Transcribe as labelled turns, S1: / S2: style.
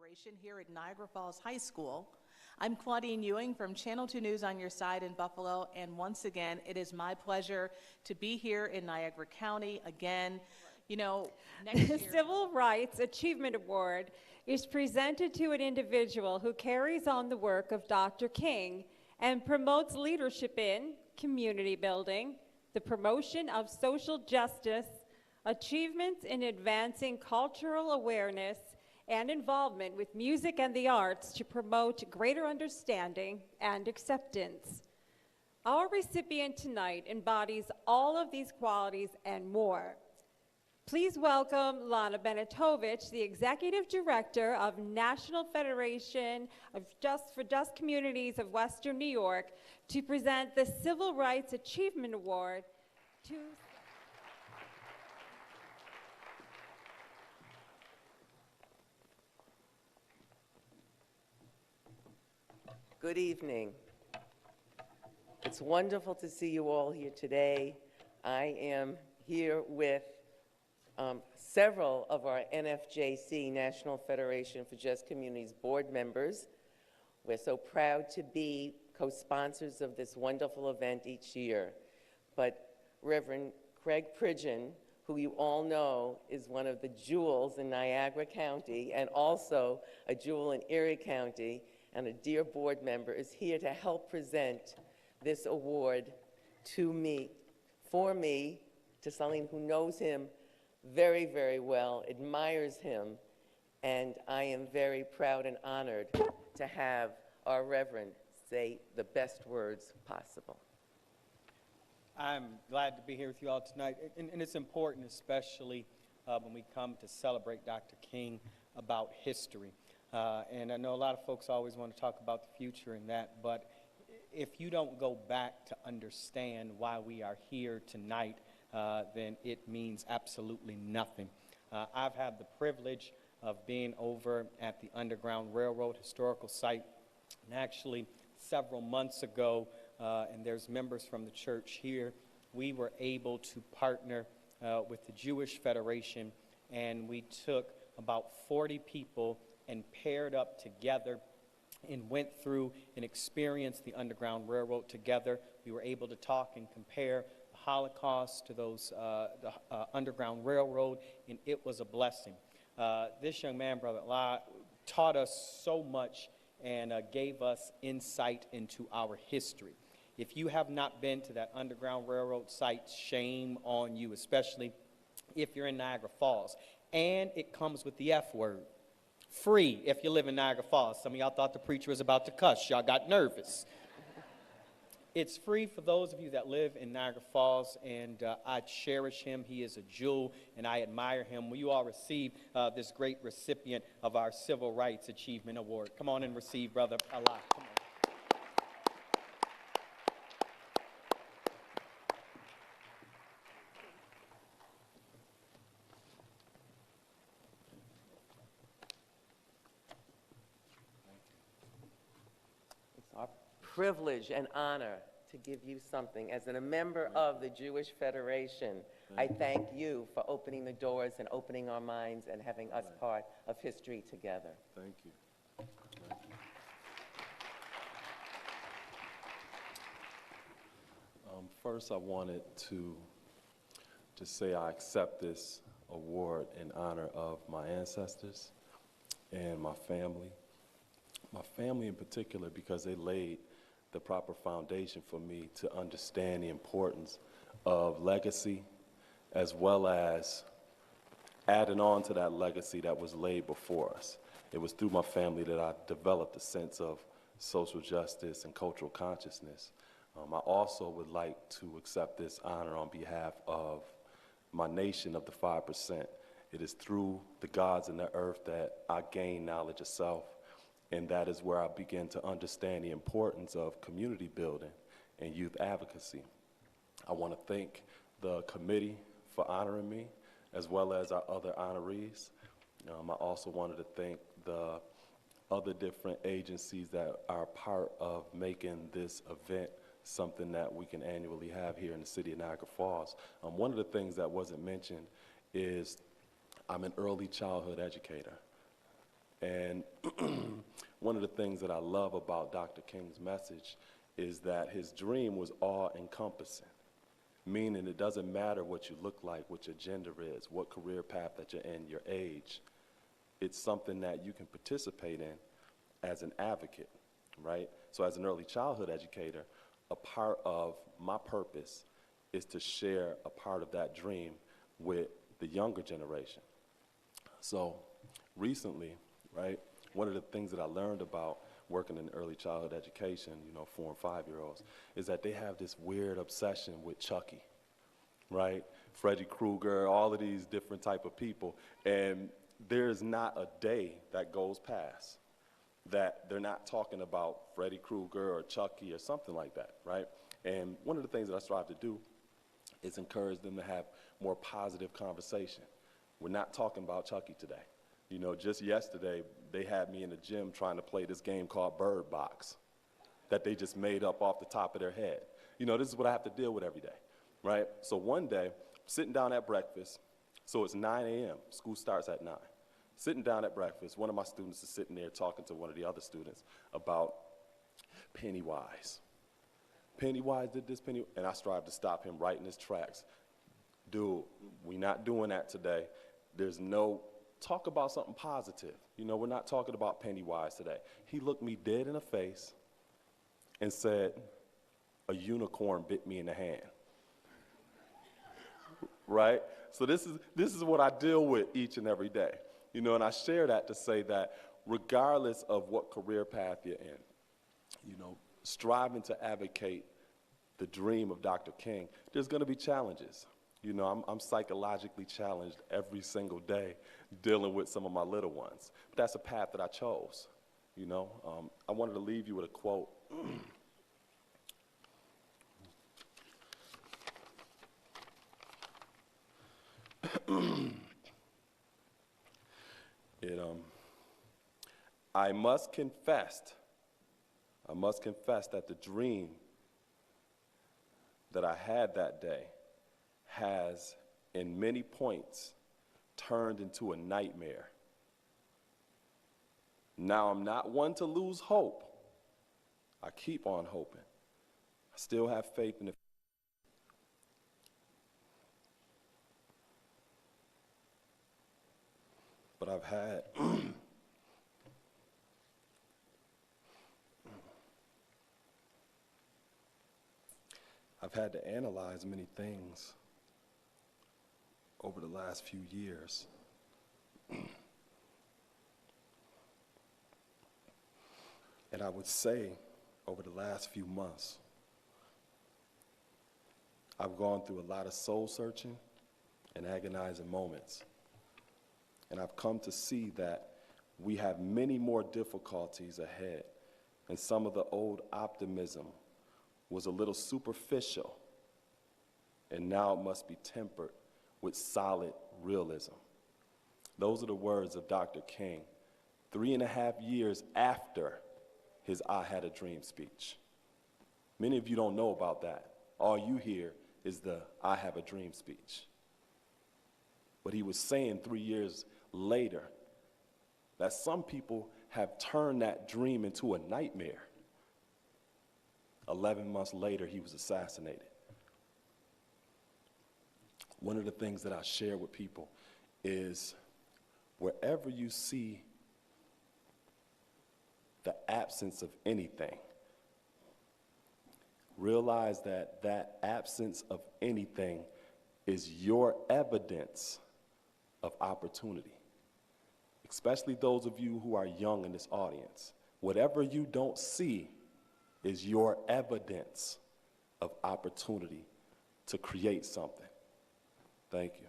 S1: Federation here at Niagara Falls High School. I'm Claudine Ewing from Channel 2 News on your side in Buffalo, and once again, it is my pleasure to be here in Niagara County again. You know, next
S2: The
S1: year,
S2: Civil Rights Achievement Award is presented to an individual who carries on the work of Dr. King and promotes leadership in community building, the promotion of social justice, achievements in advancing cultural awareness, and involvement with music and the arts to promote greater understanding and acceptance. Our recipient tonight embodies all of these qualities and more. Please welcome Lana Benetovich, the Executive Director of National Federation of Just Communities of Western New York, to present the Civil Rights Achievement Award to...
S3: Good evening. It's wonderful to see you all here today. I am here with several of our NFJC, National Federation for Just Communities board members. We're so proud to be co-sponsors of this wonderful event each year. But Rev Craig Pridgen, who you all know is one of the jewels in Niagara County and also a jewel in Erie County, and a dear board member, is here to help present this award to me, for me, to Saladin, who knows him very, very well, admires him, and I am very proud and honored to have our Reverend say the best words possible.
S4: I'm glad to be here with you all tonight, and it's important, especially when we come to celebrate Dr. King, about history. And I know a lot of folks always want to talk about the future and that, but if you don't go back to understand why we are here tonight, then it means absolutely nothing. I've had the privilege of being over at the Underground Railroad Historical Site, and actually several months ago, and there's members from the church here, we were able to partner with the Jewish Federation, and we took about 40 people and paired up together and went through and experienced the Underground Railroad together. We were able to talk and compare the Holocaust to those the Underground Railroad, and it was a blessing. This young man, Brother La, taught us so much and gave us insight into our history. If you have not been to that Underground Railroad site, shame on you, especially if you're in Niagara Falls. And it comes with the F word. Free if you live in Niagara Falls. Some of y'all thought the preacher was about to cuss. Y'all got nervous. It's free for those of you that live in Niagara Falls, and I cherish him. He is a jewel, and I admire him. Will you all receive this great recipient of our Civil Rights Achievement Award? Come on and receive Brother Allah. Come on.
S3: Privilege and honor to give you something. As a member of the Jewish Federation, I thank you for opening the doors and opening our minds and having us part of history together.
S5: Thank you. First, I wanted to say I accept this award in honor of my ancestors and my family. My family in particular, because they laid the proper foundation for me to understand the importance of legacy, as well as adding on to that legacy that was laid before us. It was through my family that I developed a sense of social justice and cultural consciousness. I also would like to accept this honor on behalf of my nation of the 5%. It is through the gods and the earth that I gain knowledge of self, and that is where I begin to understand the importance of community building and youth advocacy. I want to thank the committee for honoring me, as well as our other honorees. I also wanted to thank the other different agencies that are part of making this event something that we can annually have here in the city of Niagara Falls. One of the things that wasn't mentioned is I'm an early childhood educator. And one of the things that I love about Dr. King's message is that his dream was all-encompassing, meaning it doesn't matter what you look like, what your gender is, what career path that you're in, your age. It's something that you can participate in as an advocate, right? So as an early childhood educator, a part of my purpose is to share a part of that dream with the younger generation. So recently, right, one of the things that I learned about working in early childhood education, 4 and 5-year-olds, is that they have this weird obsession with Chucky, right? Freddy Krueger, all of these different type of people. And there's not a day that goes past that they're not talking about Freddy Krueger or Chucky or something like that, right? And one of the things that I strive to do is encourage them to have more positive conversation. We're not talking about Chucky today. Just yesterday, they had me in the gym trying to play this game called Bird Box that they just made up off the top of their head. This is what I have to deal with every day, right? So one day, sitting down at breakfast, so it's 9 a.m., school starts at 9. Sitting down at breakfast, one of my students is sitting there talking to one of the other students about Pennywise. Pennywise did this, and I strive to stop him right in his tracks. Dude, we're not doing that today. Talk about something positive. We're not talking about Pennywise today. He looked me dead in the face and said, a unicorn bit me in the hand. Right? So this is what I deal with each and every day. And I share that to say that regardless of what career path you're in, striving to advocate the dream of Dr. King, there's going to be challenges. I'm psychologically challenged every single day dealing with some of my little ones. But that's a path that I chose. I wanted to leave you with a quote. I must confess that the dream that I had that day has, in many points, turned into a nightmare. Now, I'm not one to lose hope. I keep on hoping. I still have faith in the but I've had I've had to analyze many things over the last few years. And I would say over the last few months, I've gone through a lot of soul searching and agonizing moments. And I've come to see that we have many more difficulties ahead, and some of the old optimism was a little superficial, and now it must be tempered with solid realism. Those are the words of Dr. King 3.5 years after his I Had a Dream speech. Many of you don't know about that. All you hear is the I Have a Dream speech. But he was saying 3 years later that some people have turned that dream into a nightmare. 11 months later, he was assassinated. One of the things that I share with people is wherever you see the absence of anything, realize that that absence of anything is your evidence of opportunity. Especially those of you who are young in this audience. Whatever you don't see is your evidence of opportunity to create something. Thank you.